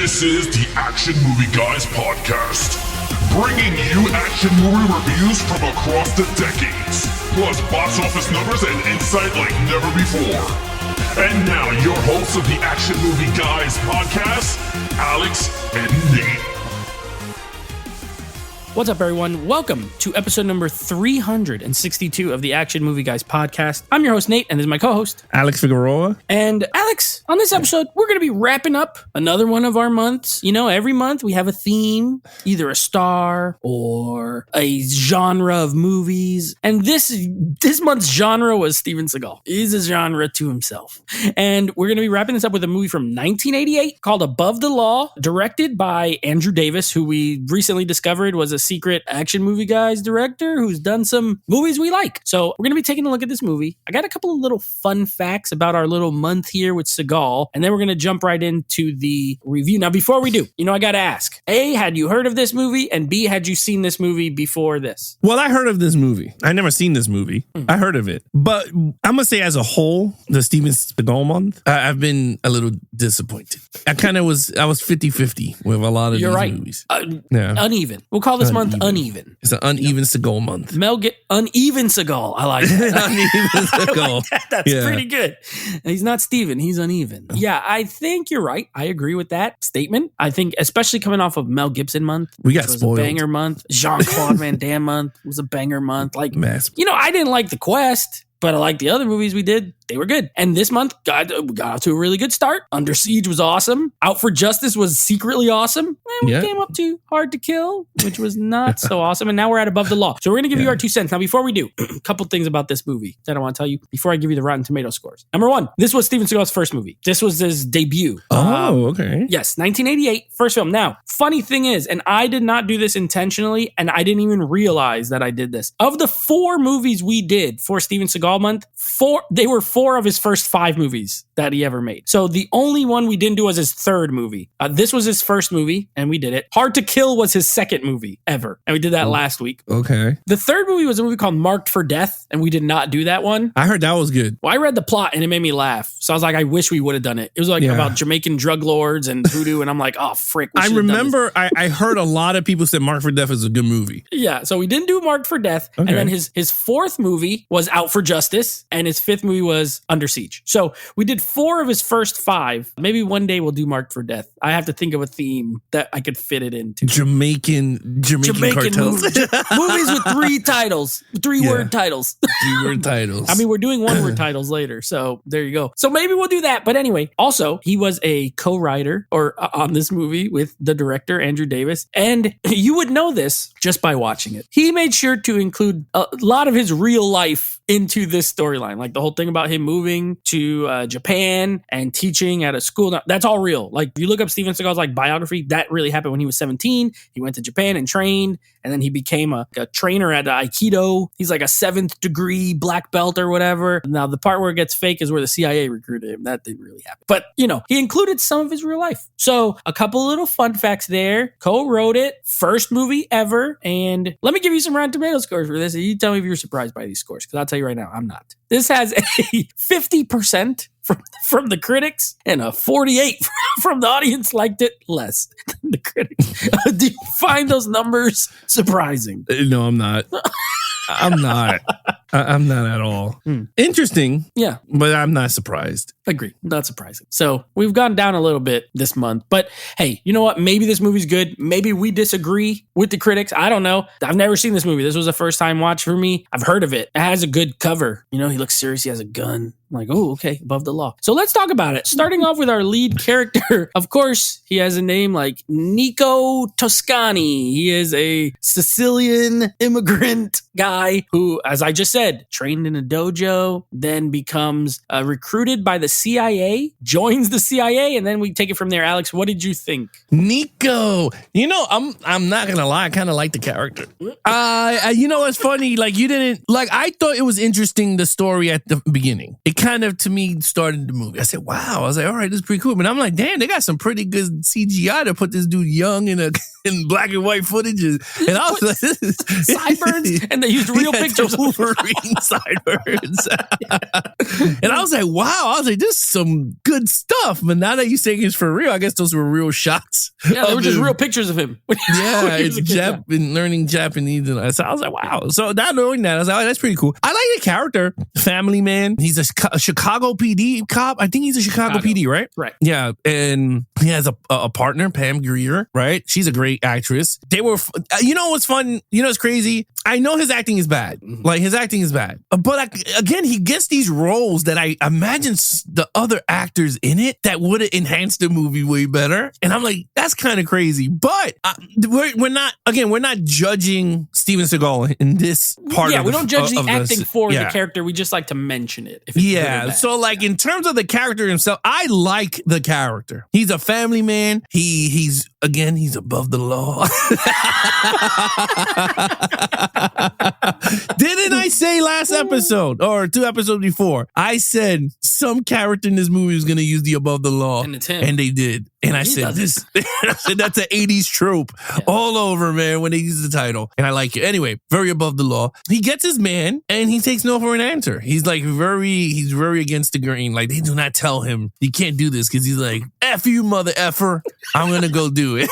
This is the Action Movie Guys podcast, bringing you action movie reviews from across the decades, plus box office numbers and insight like never before. And now, your hosts of the Action Movie Guys podcast, Alex and Nate. What's up, everyone? Welcome to episode number 362 of the Action Movie Guys podcast. I'm your host, Nate, and this is my co-host, Alex Figueroa. And Alex, on this episode, we're going to be wrapping up another one of our months. You know, every month we have a theme, either a star or a genre of movies. And this month's genre was Steven Seagal. He's a genre to himself. And we're going to be wrapping this up with a movie from 1988 called Above the Law, directed by Andrew Davis, who we recently discovered was a secret Action Movie Guys director who's done some movies we like. So we're going to be taking a look at this movie. I got a couple of little fun facts about our little month here with Seagal, and then we're going to jump right into the review. Now, before we do, I got to ask, A, had you heard of this movie? And B, had you seen this movie before this? Well, I heard of this movie. I never seen this movie. I heard of it. But I'm going to say as a whole, the Steven Seagal month, I've been a little disappointed. I was 50-50 with a lot of these movies. Uneven. We'll call this month uneven. It's an uneven Seagal month. Uneven Seagal. I like that. Uneven Seagal. That's pretty good. He's not Steven. He's uneven. Yeah, I think you're right. I agree with that statement. I think, especially coming off of Mel Gibson month, we got which was spoiled. A banger month. Jean-Claude Van Damme month was a banger month. I didn't like The Quest, but I like the other movies we did. They were good. And this month got off to a really good start. Under Siege was awesome. Out for Justice was secretly awesome. And we came up to Hard to Kill, which was not so awesome. And now we're at Above the Law. So we're going to give you our 2 cents. Now, before we do, a couple things about this movie that I want to tell you before I give you the Rotten Tomato scores. Number 1, this was Steven Seagal's first movie. This was his debut. Oh, okay. Yes, 1988, first film. Now, funny thing is, and I did not do this intentionally, and I didn't even realize that I did this. Of the 4 movies we did for Steven Seagal month, they were 4 of his first 5 movies that he ever made. So the only one we didn't do was his third movie. This was his first movie, and we did it. Hard to Kill was his second movie ever, and we did that last week. Okay. The third movie was a movie called Marked for Death, and we did not do that one. I heard that was good. Well, I read the plot, and it made me laugh. So I was like, I wish we would have done it. It was about Jamaican drug lords and voodoo, and I'm like, oh, frick. I remember I heard a lot of people say Marked for Death is a good movie. Yeah, so we didn't do Marked for Death, and then his fourth movie was Out for Justice, and his fifth movie was Under Siege. So we did 4 of his first 5. Maybe one day we'll do Marked for Death. I have to think of a theme that I could fit it into. Jamaican cartels. Movies with 3 titles. 3-word titles. 3-word titles. I mean, we're doing 1-word titles later. So there you go. So maybe we'll do that. But anyway, also, he was a co-writer on this movie with the director, Andrew Davis. And you would know this just by watching it. He made sure to include a lot of his real life into this storyline, like the whole thing about him moving to Japan and teaching at a school. Now, that's all real. Like, if you look up Steven Seagal's biography, that really happened when he was 17. He went to Japan and trained, and then he became a trainer at Aikido. He's like a 7th degree black belt or whatever. Now, the part where it gets fake is where the CIA recruited him. That didn't really happen. But, he included some of his real life. So, a couple little fun facts there. Co-wrote it. First movie ever. And let me give you some Rotten Tomato scores for this. And you tell me if you're surprised by these scores, because I'll tell you right now, I'm not. This has a 50% from the critics and a 48 from the audience. Liked it less than the critics. Do you find those numbers surprising? No, I'm not. I'm not. I'm not at all. Interesting. Yeah. But I'm not surprised. Agree. Not surprising. So we've gone down a little bit this month. But hey, you know what? Maybe this movie's good. Maybe we disagree with the critics. I don't know. I've never seen this movie. This was a first time watch for me. I've heard of it. It has a good cover. He looks serious. He has a gun. I'm like, oh, okay, Above the Law. So let's talk about it. Starting off with our lead character. Of course, he has a name like Nico Toscani. He is a Sicilian immigrant guy who, as I just said, trained in a dojo, then becomes recruited by the CIA, joins the CIA, and then we take it from there. Alex, what did you think? Nico, I'm not gonna lie, I kind of like the character. It's funny. I thought it was interesting, the story at the beginning. It kind of, to me, started the movie. I said, wow. I was like, all right, this is pretty cool. But I'm like, damn, they got some pretty good CGI to put this dude young in black and white footage. And I was like, this is sideburns, and they used real pictures. reading sideways. And I was like, wow. I was like, this is some good stuff. But now that you saying it's for real, I guess those were real shots. Yeah, they were just real pictures of him. Yeah, it's been learning Japanese. And so I was like, wow. So now knowing that, I was like, oh, that's pretty cool. I like the character, family man. He's a Chicago PD cop. I think he's a Chicago PD, right? Right. Yeah. And he has a partner, Pam Grier, right? She's a great actress. They were, you know what's fun? You know what's crazy? I know his acting is bad. Like, his acting is bad. But again, he gets these roles that I imagine the other actors in it that would have enhanced the movie way better. And I'm like, that's kind of crazy. But we're not judging Steven Seagal in this part. Yeah, we don't judge the acting for the character. We just like to mention it. Yeah. So like in terms of the character himself, I like the character. He's a family man. He's above the law. Didn't I say last episode or 2 episodes before? I said some character in this movie is going to use the above the law. And it's him. And they did. And I said this. I said that's an 80s trope all over, man, when they use the title. And I like it. Anyway, very above the law. He gets his man and he takes no for an answer. He's like he's very against the grain. Like, they do not tell him you can't do this because he's like, F you, mother effer. I'm going to go do it.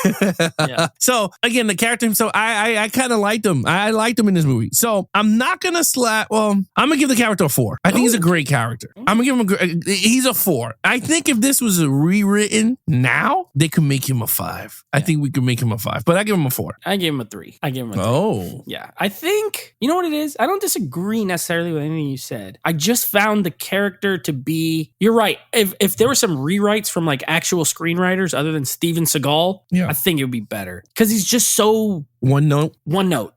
Yeah. So again, the character himself, I kind of liked him. I liked him in this movie. So I'm not going to I'm going to give the character a 4. I think he's a great character. I'm going to give him he's a 4. I think if this was rewritten now, they could make him a 5. I think we could make him a 5, but I give him a 4. I gave him a 3. Oh. Yeah. I think, you know what it is? I don't disagree necessarily with anything you said. I just found the character to be, you're right. If there were some rewrites from like actual screenwriters other than Steven Seagal, I think it would be better. Because he's just so... One note.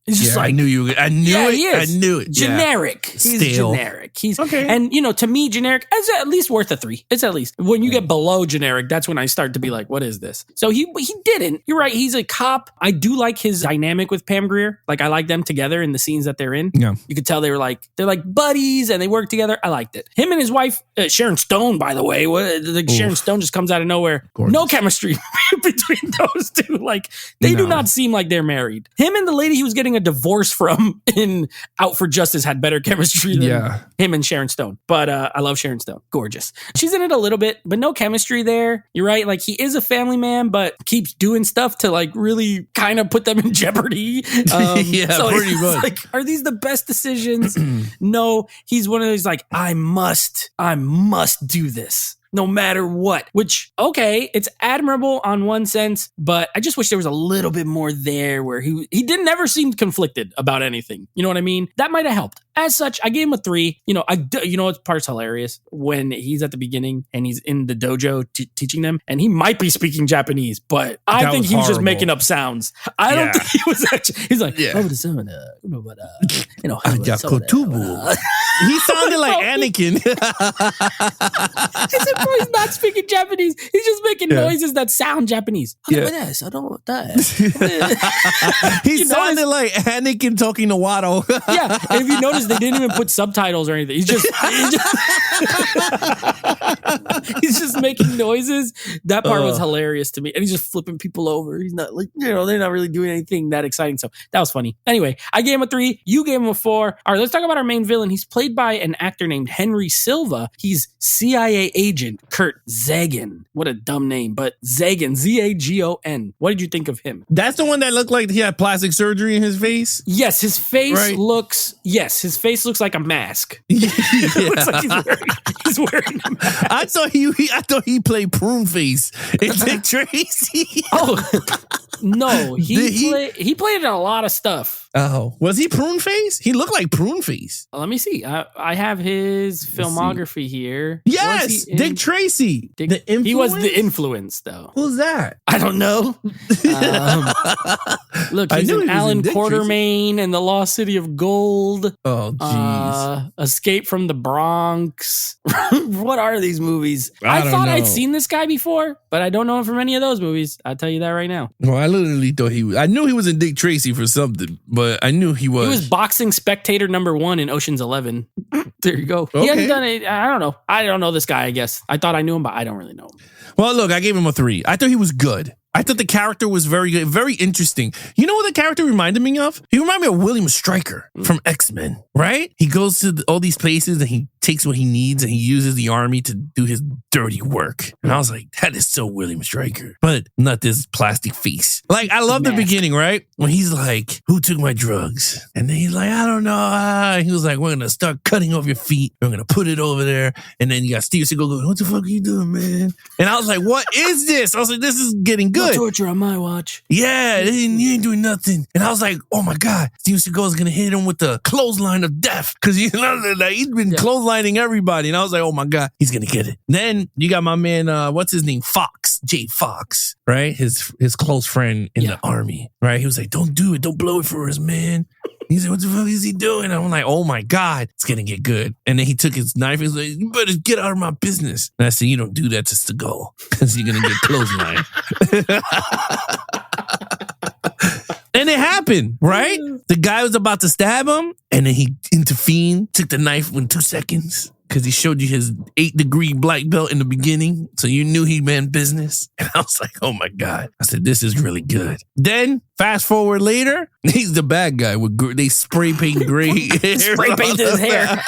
It's just like, I knew it. He is. I knew it. Generic. Yeah. He's generic. He's okay. And to me, generic is at least worth a 3. It's at least when you get below generic, that's when I start to be like, what is this? So he didn't. You're right. He's a cop. I do like his dynamic with Pam Grier. Like, I like them together in the scenes that they're in. Yeah. You could tell they're like buddies and they work together. I liked it. Him and his wife, Sharon Stone, by the way, Sharon Stone just comes out of nowhere. Gorgeous. No chemistry between those two. Like, they do not seem like they're married. Him and the lady he was getting a divorce from in Out for Justice had better chemistry than him and Sharon Stone. But I love Sharon Stone. Gorgeous. She's in it a little bit, but no chemistry there. You're right. Like, he is a family man, but keeps doing stuff to like really kind of put them in jeopardy. So pretty much. Like, are these the best decisions? No, he's one of those like, I must do this. No matter what, which, okay, it's admirable on one sense, but I just wish there was a little bit more there where he didn't ever seem conflicted about anything. You know what I mean? That might have helped. As such, I gave him a 3. What part's hilarious? When he's at the beginning and he's in the dojo teaching them, and he might be speaking Japanese, but I think he was just making up sounds. I don't think he was actually, he's like, he sounded like Anakin. He's not speaking Japanese. He's just making noises that sound Japanese. I don't want that. He sounded like Anakin talking to Watto. Yeah. And if you notice, they didn't even put subtitles or anything. He's just making noises. That part was hilarious to me. And he's just flipping people over. He's not like, they're not really doing anything that exciting. So that was funny. Anyway, I gave him a 3. You gave him a 4. All right, let's talk about our main villain. He's played by an actor named Henry Silva. He's CIA agent Kurt Zagon. What a dumb name, but Zagon, Zagon. What did you think of him? That's the one that looked like he had plastic surgery in his face? Yes, his face looks like a mask. It looks like he's wearing a mask. I thought he played Prune Face in Dick Tracy. No, he played in a lot of stuff. Oh, was he Prune Face? He looked like Prune Face. Let me see. I have his filmography here. Yes, Dick Tracy. He was the influence, though. Who's that? I don't know. Look, he's in Alan Quartermain and The Lost City of Gold. Oh, jeez. Escape from the Bronx. What are these movies? I thought I'd seen this guy before, but I don't know him from any of those movies. I'll tell you that right now. Well, I literally thought I knew he was in Dick Tracy for something, but I knew he was. He was boxing spectator #1 in Ocean's 11. There you go. Okay. He hasn't done it. I don't know. I don't know this guy, I guess. I thought I knew him, but I don't really know him. Well, look, I gave him a 3. I thought he was good. I thought the character was very good, very interesting. You know what the character reminded me of? He reminded me of William Stryker from X-Men, right? He goes to all these places and he takes what he needs and he uses the army to do his dirty work. And I was like, that is so William Stryker, but not this plastic face. Like, I love the beginning, right? When he's like, who took my drugs? And then he's like, I don't know. He was like, we're going to start cutting off your feet. We're going to put it over there. And then you got Steve Seagal going, what the fuck are you doing, man? And I was like, what is this? I was like, this is getting good. No torture on my watch. Yeah, you ain't doing nothing. And I was like, oh my God, Steven Seagal is going to hit him with the clothesline of death. Because you know, like, he's been clotheslining everybody. And I was like, oh my God, he's going to get it. Then you got my man, what's his name? Fox, Jay Fox, right? His close friend in the army, right? He was like, don't do it. Don't blow it for us, man. He said, what the fuck is he doing? I'm like, oh my God, it's going to get good. And then he took his knife and was like, you better get out of my business. And I said, you don't do that to Seagal because you're going to get clothesline. And it happened, right? The guy was about to stab him and then he intervened, took the knife in 2 seconds. Because he showed you his 8-degree black belt in the beginning. So you knew he meant business. And I was like, oh my God. I said, this is really good. Then, fast forward later, he's the bad guy. They spray paint gray hair. Spray painted his hair.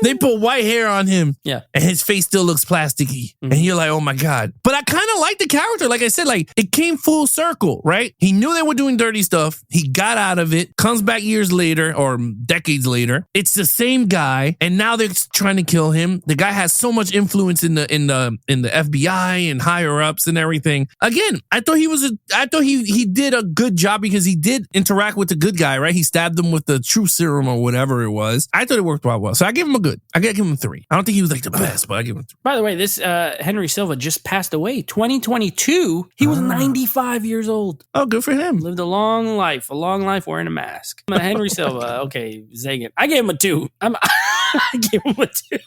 They put white hair on him. Yeah. And his face still looks plasticky. Mm-hmm. And you're like, oh my God. But I kind of like the character. Like I said, like it came full circle, right? He knew they were doing dirty stuff. He got out of it, comes back years later or decades later. It's the same guy, and now they're trying to kill him. The guy has so much influence in the FBI and higher ups and everything. Again, I thought he did a good job because he did interact with the good guy, right? He stabbed him with the truth serum or whatever it was. I thought it worked out well. So I give him a good. I give him 3. I don't think he was like the best, but I give him 3. By the way, this Henry Silva just passed away. 2022. He was 95 years old. Oh, good for him. Lived a long life wearing a mask. Henry Silva. Okay, Zagan. I gave him a 2. I gave him a 2.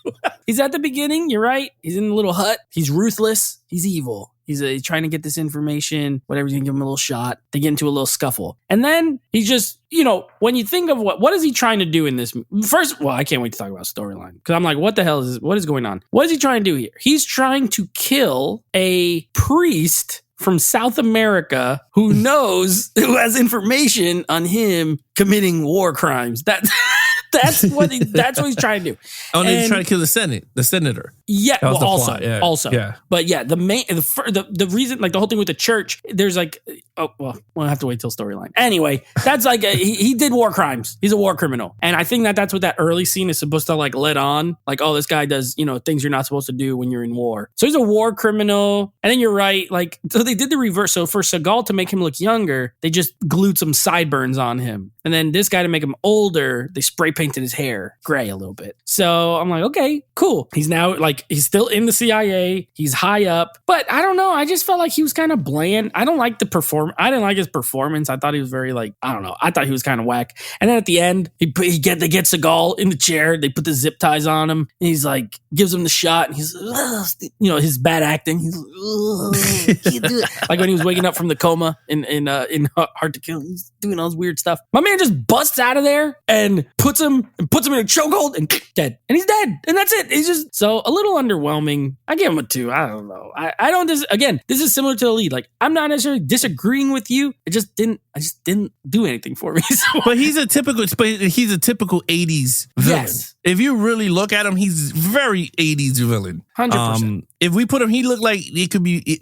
He's at the beginning. You're right. He's in the little hut. He's ruthless. He's evil. He's trying to get this information, whatever, he's going to give him a little shot. They get into a little scuffle. And then he just, when you think of what is he trying to do in this? First, well, I can't wait to talk about storyline. Because I'm like, what the hell is this? What is going on? What is he trying to do here? He's trying to kill a priest from South America who has information on him committing war crimes. That's what he's trying to do. Oh, and he's trying to kill the senator. Yeah, that was well, the plot. Yeah. also. Yeah. But yeah, the reason, like the whole thing with the church, there's like, we'll have to wait till storyline. Anyway, that's like he did war crimes. He's a war criminal, and I think that's what that early scene is supposed to like let on. Like, oh, this guy does things you're not supposed to do when you're in war. So he's a war criminal, and then you're right. Like, so they did the reverse. So for Seagal to make him look younger, they just glued some sideburns on him, and then this guy to make him older, they spray painted his hair gray a little bit. So I'm like, okay, cool. He's now like, he's still in the CIA. He's high up, but I don't know. I just felt like he was kind of bland. I don't like I didn't like his performance. I thought he was very like, I don't know. I thought he was kind of whack. And then at the end, they get Seagal in the chair. They put the zip ties on him. And he's like, gives him the shot. And he's, his bad acting. He's can't do it. Like when he was waking up from the coma in Hard to Kill. He's doing all this weird stuff. My man just busts out of there and puts him in a chokehold and dead. And he's dead. And that's it. He's just so a little underwhelming. I give him a 2. I don't know. I don't again, this is similar to the lead. Like, I'm not necessarily disagreeing with you. I just didn't do anything for me. So. But he's a typical 80s villain. Yes. If you really look at him, he's very 80s villain. 100%. If we put him, he looked like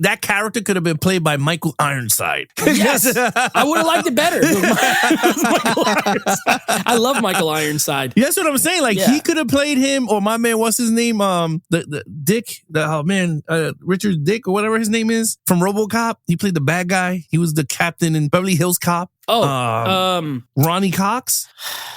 that character could have been played by Michael Ironside. Yes. I would have liked it better. Michael Ironside. I love Michael Ironside. That's what I'm saying. Like, he could have played him, or my man, what's his name? The Dick, Richard Dick, or whatever his name is, from RoboCop. He played the bad guy. He was the captain in Beverly Hills Cop. Ronnie Cox,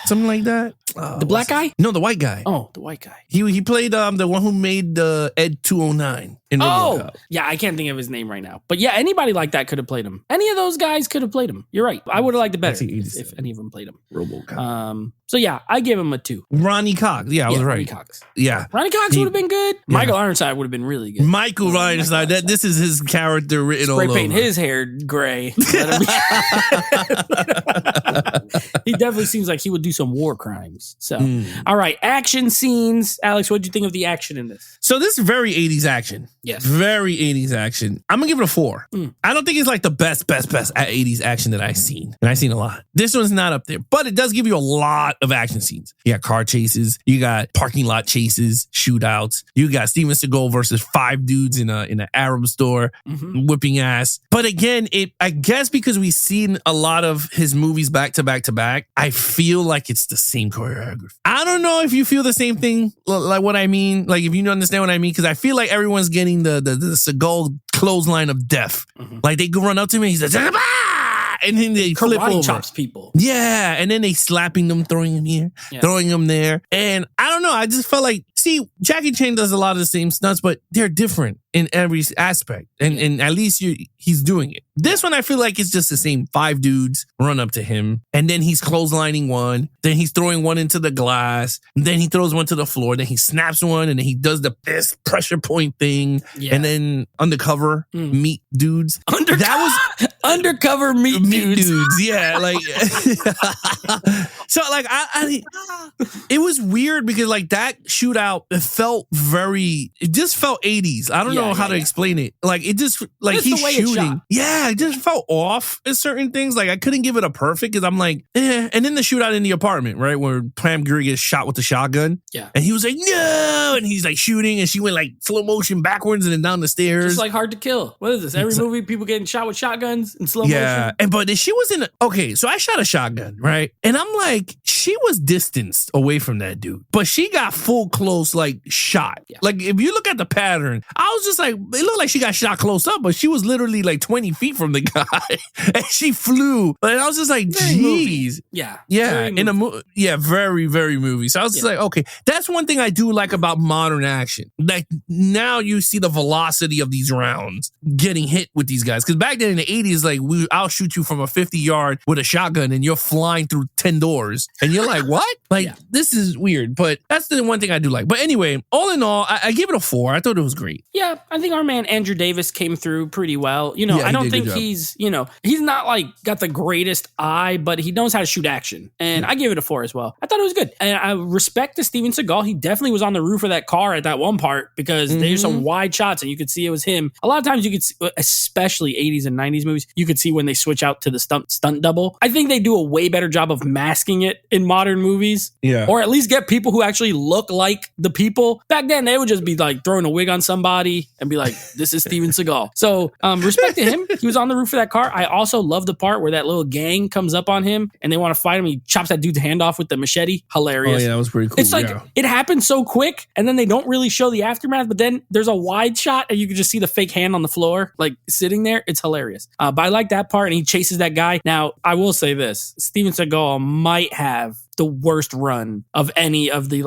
something like that. The black guy? No, the white guy. Oh, the white guy. He played the one who made Ed 209 in RoboCop. Yeah, I can't think of his name right now. But yeah, anybody like that could have played him. Any of those guys could have played him. You're right. I would have liked it better if any of them played him. RoboCop. So yeah, I give him a 2. Ronnie Cox. Yeah, I was right. Ronnie Cox. Yeah. Ronnie Cox would have been good. Yeah. Michael Ironside would have been really good. Michael Ironside. This is his character written all over. Spray paint his hair gray. He definitely seems like he would do some war crimes. So, all right, action scenes. Alex, what did you think of the action in this? So this is very 80s action. Yes. Very 80s action. I'm going to give it a 4. I don't think it's like the best at 80s action that I've seen. And I've seen a lot. This one's not up there, but it does give you a lot of action scenes. You got car chases. You got parking lot chases, shootouts. You got Steven Seagal versus 5 dudes in an Arab store whipping ass. But again, I guess because we've seen a lot of his movies back to back to back, I feel like it's the same choreography. I don't know if you feel the same thing, like what I mean. Like if you understand what I mean, because I feel like everyone's getting the Seagal clothesline of death. Like they go run up to me, he's like, ah! And then they flip over. Chops people. Yeah, and then they slapping them, throwing them here, throwing them there. And I don't know, I just felt like, see, Jackie Chan does a lot of the same stunts, but they're different in every aspect. And at least he's doing it. This one, I feel like it's just the same. 5 dudes run up to him, and then he's clotheslining one, then he's throwing one into the glass, and then he throws one to the floor, then he snaps one, and then he does the best pressure point thing, and then undercover meat dudes. Undercover meat dudes. Yeah, like so like I it was weird because like that shootout, it just felt 80s. I don't know how to explain it. Like it just like Just he's the way it's shooting. shot. Yeah, it just felt off at certain things. Like I couldn't give it a perfect because I'm like, And then the shootout in the apartment, right, where Pam Grier gets shot with the shotgun. Yeah. And he was like, no, and he's like shooting, and she went like slow motion backwards and then down the stairs. Just like Hard to Kill. What is this? Every movie, people getting shot with shotguns in slow motion. And but she was okay, so I shot a shotgun, right? And I'm like, she was distanced away from that dude, but she got full close, like shot. Yeah. Like if you look at the pattern, I was just like, it looked like she got shot close up, but she was literally like 20 feet from the guy, and she flew. And I was just like, geez, yeah, very, very movie. So I was just like, okay, that's one thing I do like about modern action. Like now you see the velocity of these rounds getting hit with these guys, because back then in the 80s, like I'll shoot you from a 50-yard with a shotgun, and you're flying through 10 doors, and you're like, what? Like this is weird, but that's the one thing I do like. But anyway, all in all, I give it a 4. I thought it was great. Yeah, I think our man Andrew Davis came through pretty well. You know, I don't think he's not like got the greatest eye, but he knows how to shoot action. And I gave it a 4 as well. I thought it was good. And I respect to Steven Seagal. He definitely was on the roof of that car at that one part, because there's some wide shots and you could see it was him. A lot of times you could see, especially 80s and 90s movies, you could see when they switch out to the stunt double. I think they do a way better job of masking it in modern movies. Yeah. Or at least get people who actually look like the people. Back then, they would just be like throwing a wig on somebody and be like, this is Steven Seagal. So respect to him. He was on the roof of that car. I also love the part where that little gang comes up on him and they want to fight him. He chops that dude's hand off with the machete. Hilarious. Oh, yeah, that was pretty cool. It's like, it happened so quick, and then they don't really show the aftermath, but then there's a wide shot and you can just see the fake hand on the floor, like sitting there. It's hilarious. But I like that part, and he chases that guy. Now, I will say this. Steven Seagal might have the worst run of any of the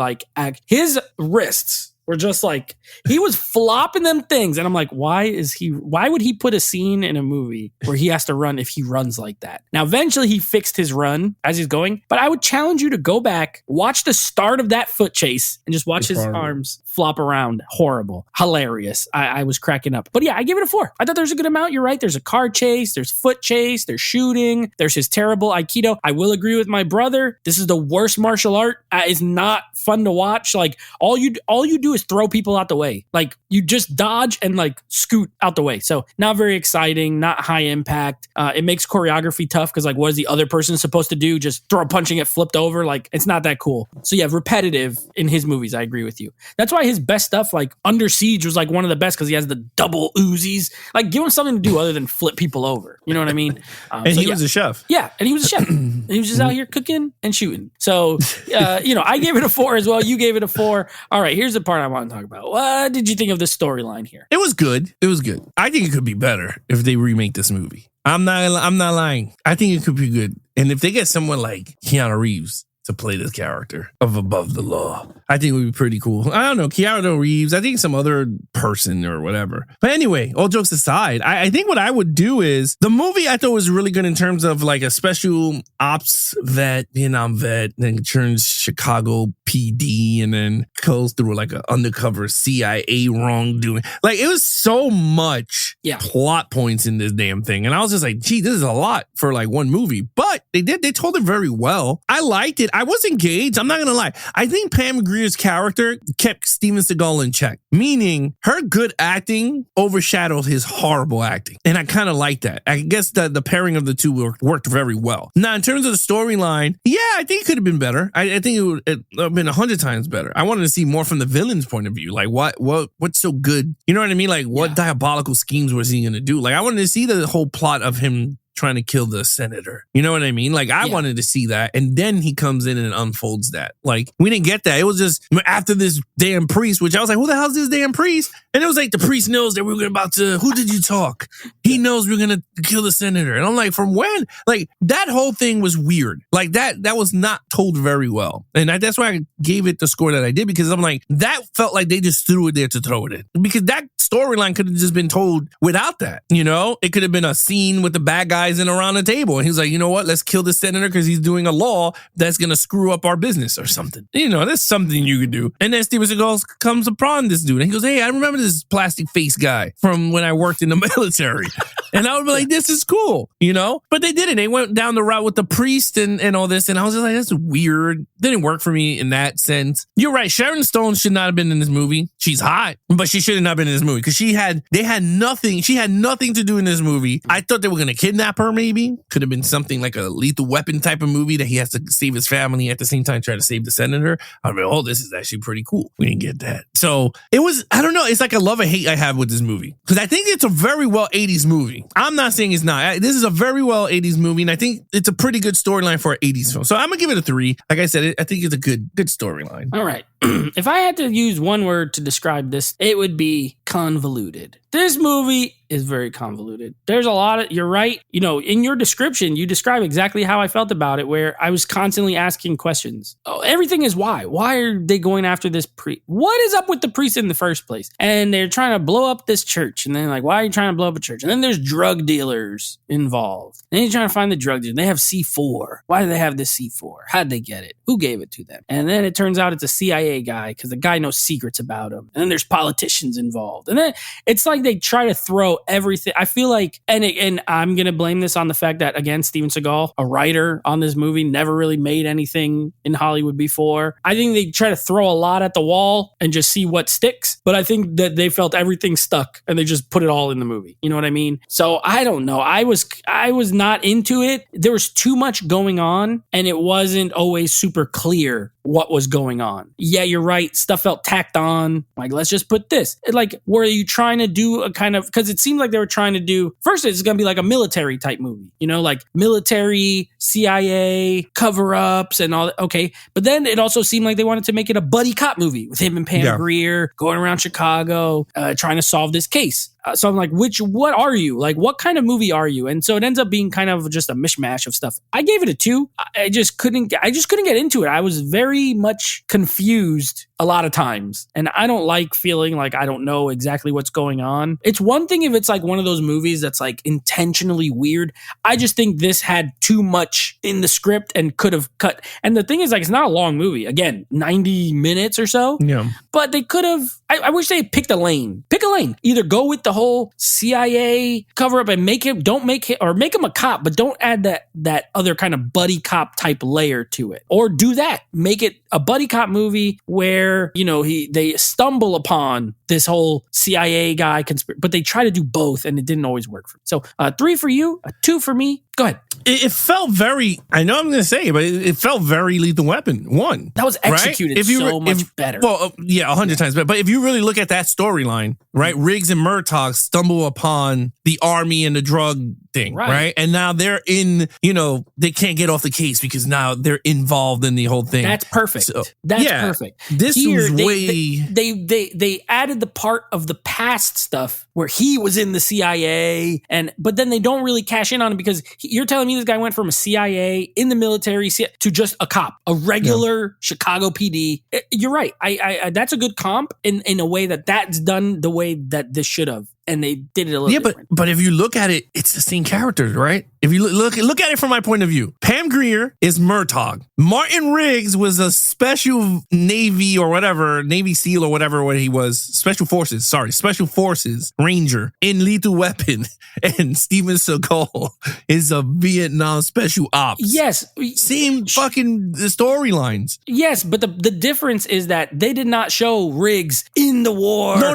his wrists were just like, he was flopping them things. And I'm like, why would he put a scene in a movie where he has to run if he runs like that? Now, eventually he fixed his run as he's going, but I would challenge you to go back, watch the start of that foot chase, and just watch his arms flop around. Horrible. Hilarious. I was cracking up. But yeah, I give it a 4. I thought there's a good amount. You're right. There's a car chase, there's foot chase, there's shooting, there's his terrible Aikido. I will agree with my brother. This is the worst martial art. It's not fun to watch. Like all you do is throw people out the way. Like you just dodge and like scoot out the way. So not very exciting, not high impact. It makes choreography tough because like, what is the other person supposed to do? Just throw a punch and get flipped over? Like it's not that cool. So yeah, repetitive in his movies. I agree with you. That's why his best stuff, like Under Siege, was like one of the best because he has the double Uzis. Like give him something to do other than flip people over. You know what I mean? And he was a chef. Yeah, and he was a chef. And he was just out here cooking and shooting. So, I gave it a 4 as well. You gave it a 4. All right, here's the part I want to talk about. What did you think of the storyline here? It was good. It was good. I think it could be better if they remake this movie. I'm not lying. I think it could be good. And if they get someone like Keanu Reeves to play this character of Above the Law, I think it would be pretty cool. I don't know, Keanu Reeves, I think some other person or whatever. But anyway, all jokes aside, I think what I would do is, the movie I thought was really good in terms of like a special ops vet, Vietnam vet, then turns Chicago PD and then goes through like an undercover CIA wrongdoing. Like it was so much plot points in this damn thing. And I was just like, gee, this is a lot for like one movie. But They did. They told it very well. I liked it. I was engaged. I'm not going to lie. I think Pam Grier's character kept Steven Seagal in check, meaning her good acting overshadowed his horrible acting. And I kind of like that. I guess that the pairing of the two worked very well. Now, in terms of the storyline, yeah, I think it could have been better. I think it would have been 100 times better. I wanted to see more from the villain's point of view. Like, what's so good? You know what I mean? Like, what diabolical schemes was he going to do? Like, I wanted to see the whole plot of him trying to kill the senator. You know what I mean? Like, I wanted to see that. And then he comes in and unfolds that. Like, we didn't get that. It was just after this damn priest, which I was like, who the hell is this damn priest? And it was like, the priest knows that we were about to, who did you talk? He knows we're going to kill the senator. And I'm like, from when? Like, that whole thing was weird. Like, that was not told very well. And that's why I gave it the score that I did, because I'm like, that felt like they just threw it there to throw it in. Because that storyline could have just been told without that. You know, it could have been a scene with the bad guys in around the table. And he's like, you know what? Let's kill the senator because he's doing a law that's going to screw up our business or something. You know, that's something you could do. And then Steven Seagal comes upon this dude and he goes, hey, I remember this plastic face guy from when I worked in the military. And I would be like, this is cool, you know? But they didn't. They went down the route with the priest and all this. And I was just like, that's weird. Didn't work for me in that sense. You're right. Sharon Stone should not have been in this movie. She's hot, but she should have not been in this movie because she had nothing to do in this movie. I thought they were going to kidnap her, maybe. Could have been something like a Lethal Weapon type of movie that he has to save his family at the same time try to save the senator. I mean, oh, this is actually pretty cool. We didn't get that. So it was, I don't know. It's like a love or hate I have with this movie because I think it's a very well 80s movie. I'm not saying it's not. This is a very well 80s movie and I think it's a pretty good storyline for an 80s film. So I'm going to give it a 3. Like I said, I think it's a good storyline. All right. If I had to use one word to describe this, it would be convoluted. This movie is very convoluted. There's a lot of, you're right. You know, in your description, you describe exactly how I felt about it, where I was constantly asking questions. Oh, everything is why. Why are they going after this priest? What is up with the priest in the first place? And they're trying to blow up this church. And then like, why are you trying to blow up a church? And then there's drug dealers involved. And then you're trying to find the drug dealers. They have C4. Why do they have this C4? How'd they get it? Who gave it to them? And then it turns out it's a CIA guy because the guy knows secrets about him. And then there's politicians involved. And then it's like they try to throw everything. I feel like, and I'm going to blame this on the fact that, again, Steven Seagal, a writer on this movie, never really made anything in Hollywood before. I think they try to throw a lot at the wall and just see what sticks. But I think that they felt everything stuck and they just put it all in the movie. You know what I mean? So I don't know. I was not into it. There was too much going on and it wasn't always super clear what was going on. Yeah, you're right. Stuff felt tacked on. Like, let's just put this. Like, were you trying to do a kind of, because it seemed like they were trying to do, first it's going to be like a military type movie, you know, like military, CIA, cover-ups and all that. Okay. But then it also seemed like they wanted to make it a buddy cop movie with him and Pam Grier going around Chicago, trying to solve this case. So I'm like, what are you? Like, what kind of movie are you? And so it ends up being kind of just a mishmash of stuff. I gave it a 2. I just couldn't get into it. I was very much confused a lot of times. And I don't like feeling like I don't know exactly what's going on. It's one thing if it's like one of those movies that's like intentionally weird. I just think this had too much in the script and could have cut. And the thing is, like, it's not a long movie. Again, 90 minutes or so. Yeah. But they could have, I wish they picked a lane. Pick a lane. Either go with the whole CIA cover up and make him a cop, but don't add that other kind of buddy cop type layer to it. Or do that. Make it a buddy cop movie where, you know, they stumble upon this whole CIA guy but they try to do both and it didn't always work for me. So 3 for you, a 2 for me. Go ahead. It felt very, I know I'm going to say it, but it felt very Lethal Weapon 1. That was executed much better. Well, yeah, 100 times better. But if you really look at that storyline, right, Riggs and Murtaugh stumble upon the army and the drug thing, right? And now they're in, you know, they can't get off the case because now they're involved in the whole thing. That's perfect. So, that's perfect. This was way... They added the part of the past stuff where he was in the CIA, but then they don't really cash in on it because you're telling me this guy went from a CIA in the military to just a cop, a regular Chicago PD. You're right. I that's a good comp in a way that's done the way that this should have. and they did it a little different. But if you look at it, it's the same characters, right? If you look at it from my point of view, Pam Grier is Murtaugh. Martin Riggs was a special Navy or whatever, Navy SEAL or whatever what he was, Special Forces Ranger in Lethal Weapon, and Steven Seagal is a Vietnam Special Ops. Yes. Same fucking storylines. Yes, but the difference is that they did not show Riggs in the war. No,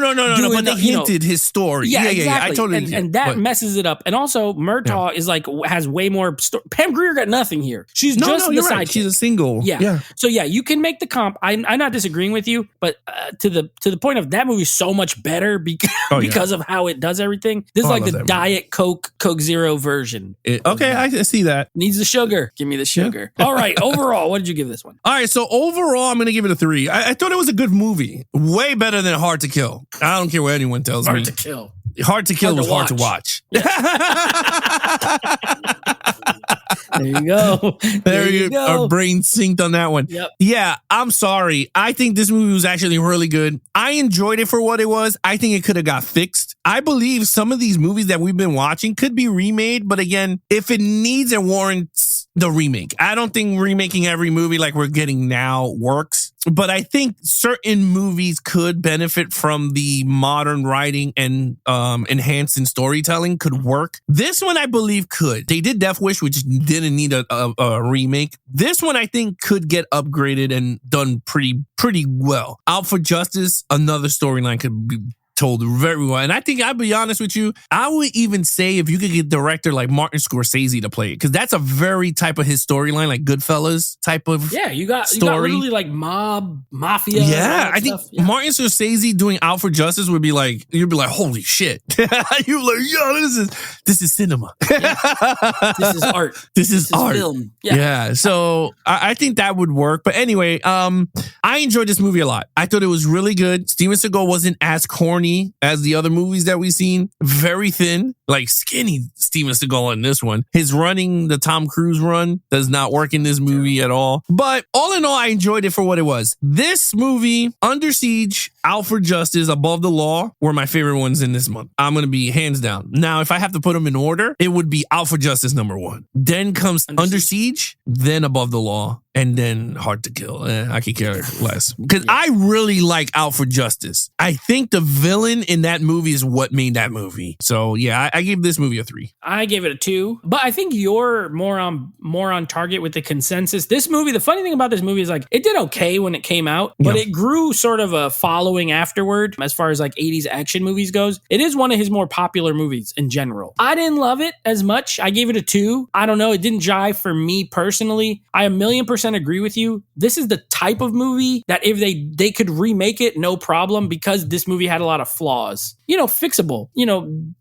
but they hinted his story. Yeah, exactly. exactly. I totally and that messes it up. And also, Murtaugh is like, has way more Pam Grier got nothing here. She's just the side chick. She's a single. Yeah. So yeah, you can make the comp. I'm not disagreeing with you, but to the point of that movie is so much better because of how it does everything. This is like the Diet Coke Zero version. Okay, I see that. Needs the sugar. Give me the sugar. Yeah. All right. Overall, what did you give this one? All right. So overall, I'm going to give it a 3. I thought it was a good movie. Way better than Hard to Kill. I don't care what anyone tells me. Hard to Kill. Hard to Kill was hard to watch. There you go. There you go. Our brain synced on that one. Yep. Yeah, I'm sorry. I think this movie was actually really good. I enjoyed it for what it was. I think it could have got fixed. I believe some of these movies that we've been watching could be remade, but again, if it needs and warrants the remake. I don't think remaking every movie like we're getting now works, but I think certain movies could benefit from the modern writing and enhancing storytelling could work. This one, I believe, could. They did Death Wish, which didn't need a remake. This one, I think, could get upgraded and done pretty well. Out for Justice, another storyline could be told very well. And I think, I'll be honest with you, I would even say if you could get a director like Martin Scorsese to play it, because that's a very type of his storyline, like Goodfellas type of you got literally like mafia. Yeah, I think Martin Scorsese doing Out for Justice would be like, you'd be like, holy shit. You'd be like, yo, this is cinema. Yeah. This is art. This is art. Film. Yeah. So I think that would work. But anyway, I enjoyed this movie a lot. I thought it was really good. Steven Seagal wasn't as corny as the other movies that we've seen. Very thin, like skinny Steven Seagal in this one. His running, the Tom Cruise run, does not work in this movie at all. But all in all, I enjoyed it for what it was. This movie, Under Siege, Out for Justice, Above the Law, were my favorite ones in this month. I'm going to be hands down. Now, if I have to put them in order, it would be Out for Justice number 1. Then comes Under Siege, then Above the Law, and then Hard to Kill. I could care less. Because I really like Out for Justice. I think the villain in that movie is what made that movie. So yeah, I gave this movie a 3. I gave it a 2. But I think you're more on target with the consensus. This movie, the funny thing about this movie is like it did okay when it came out, but it grew sort of a following afterward as far as like 80s action movies goes. It is one of his more popular movies in general. I didn't love it as much. I gave it a 2. I don't know. It didn't jive for me personally. I 1,000,000% agree with you. This is the type of movie that if they could remake it, no problem, because this movie had a lot of flaws. Fixable.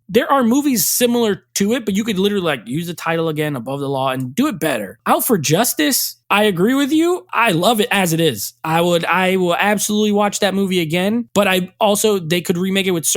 There are movies similar to it, but you could literally like use the title again, Above the Law, and do it better. Out for Justice, I agree with you. I love it as it is. I will absolutely watch that movie again, but they could remake it with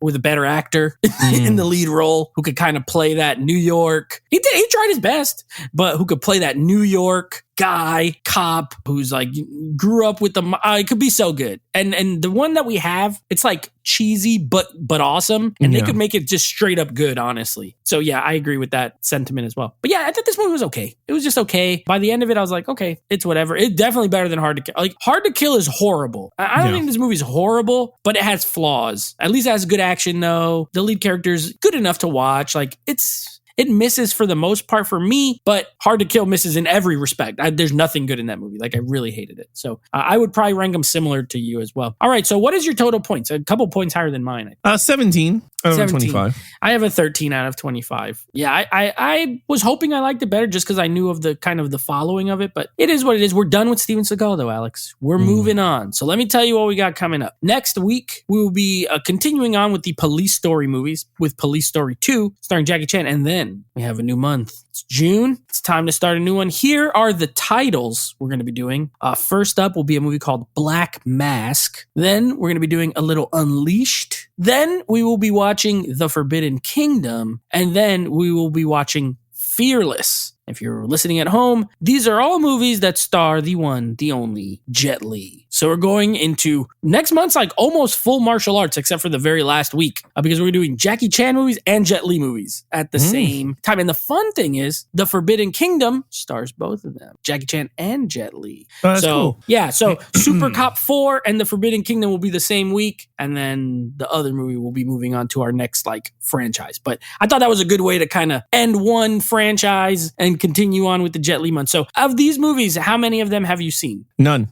with a better actor in the lead role who could kind of play that New York. He tried his best, but who could play that New York guy, cop, who's like grew up with it could be so good. And the one that we have, it's like cheesy, but awesome. And they could make it just straight up good, honestly. So yeah, I agree with that sentiment as well. But yeah, I thought this movie was okay. It was just okay. By the end of it, I was like, okay, it's whatever. It's definitely better than Hard to Kill. Like Hard to Kill is horrible. I don't think this movie's horrible, but it has flaws. At least it has good action though. The lead character's good enough to watch. Like it misses for the most part for me, but Hard to Kill misses in every respect. There's nothing good in that movie. Like I really hated it. So I would probably rank them similar to you as well. All right. So what is your total points? A couple points higher than mine. 17 out of 25. I have a 13 out of 25. Yeah. I was hoping I liked it better just because I knew of the kind of the following of it, but it is what it is. We're done with Steven Seagal though, Alex. We're moving on. So let me tell you what we got coming up. Next week, we will be continuing on with the Police Story movies with Police Story 2 starring Jackie Chan. And then we have a new month. It's June. It's time to start a new one. Here are the titles we're going to be doing. First up will be a movie called Black Mask. Then we're going to be doing a little Unleashed. Then we will be watching The Forbidden Kingdom. And then we will be watching Fearless. If you're listening at home, these are all movies that star the one, the only Jet Li. So we're going into next month's like almost full martial arts, except for the very last week, because we're doing Jackie Chan movies and Jet Li movies at the same time. And the fun thing is, The Forbidden Kingdom stars both of them, Jackie Chan and Jet Li. Oh, that's cool. Yeah, so Super Cop 4 and The Forbidden Kingdom will be the same week, and then the other movie will be moving on to our next like franchise. But I thought that was a good way to kind of end one franchise and continue on with the Jet Li month. So of these movies, how many of them have you seen? None.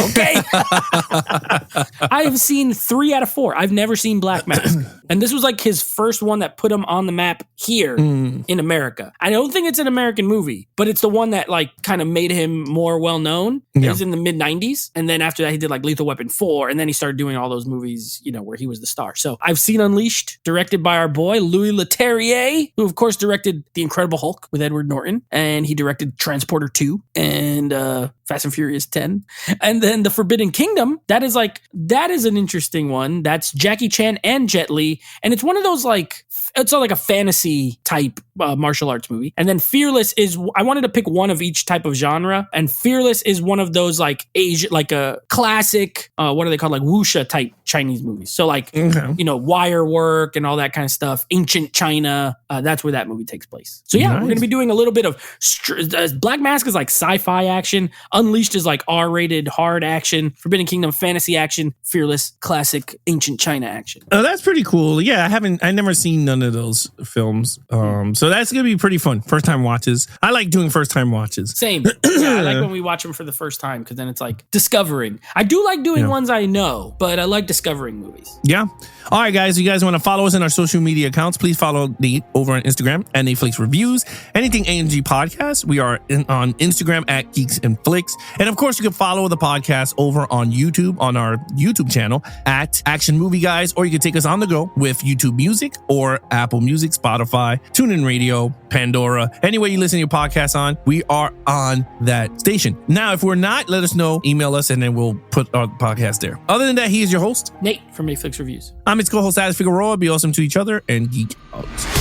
Okay. I have seen 3 out of 4. I've never seen Black Mask. And this was like his first one that put him on the map here in America. I don't think it's an American movie, but it's the one that like kind of made him more well known. It was in the mid 90s. And then after that, he did like Lethal Weapon 4. And then he started doing all those movies, you know, where he was the star. So I've seen Unleashed, directed by our boy, Louis Leterrier, who of course directed The Incredible Hulk with Edward Norton. And he directed Transporter 2 and Fast and Furious 10. And then The Forbidden Kingdom, that is an interesting one. That's Jackie Chan and Jet Li. And it's one of those like, it's like a fantasy type martial arts movie. And then Fearless is, I wanted to pick one of each type of genre. And Fearless is one of those like Asia, like a classic, what are they called? Like wuxia type Chinese movies. So like, you know, wire work and all that kind of stuff. Ancient China. That's where that movie takes place. So yeah, we're going to be doing a little bit of Black Mask is like sci-fi action. Unleashed is like R-rated hard action. Forbidden Kingdom fantasy action. Fearless classic ancient China action. Oh, that's pretty cool. Yeah, I never seen none of those films. So that's gonna be pretty fun. First time watches. I like doing first time watches. Same. Yeah, I like when we watch them for the first time because then it's like discovering. I do like doing ones I know, but I like discovering movies. Yeah. All right, guys. You guys want to follow us in our social media accounts? Please follow Nate over on Instagram at Netflix Reviews. Anything ANG Podcast. We are on Instagram at Geeks and Flicks. And of course, you can follow the podcast over on YouTube on our YouTube channel at Action Movie Guys, or you can take us on the go with YouTube Music or Apple Music, Spotify, TuneIn Radio, Pandora. Anywhere you listen to your podcast on, we are on that station. Now, if we're not, let us know, email us, and then we'll put our podcast there. Other than that, he is your host, Nate from Netflix Reviews. I'm its co-host, Alex Figueroa. Be awesome to each other and geek out.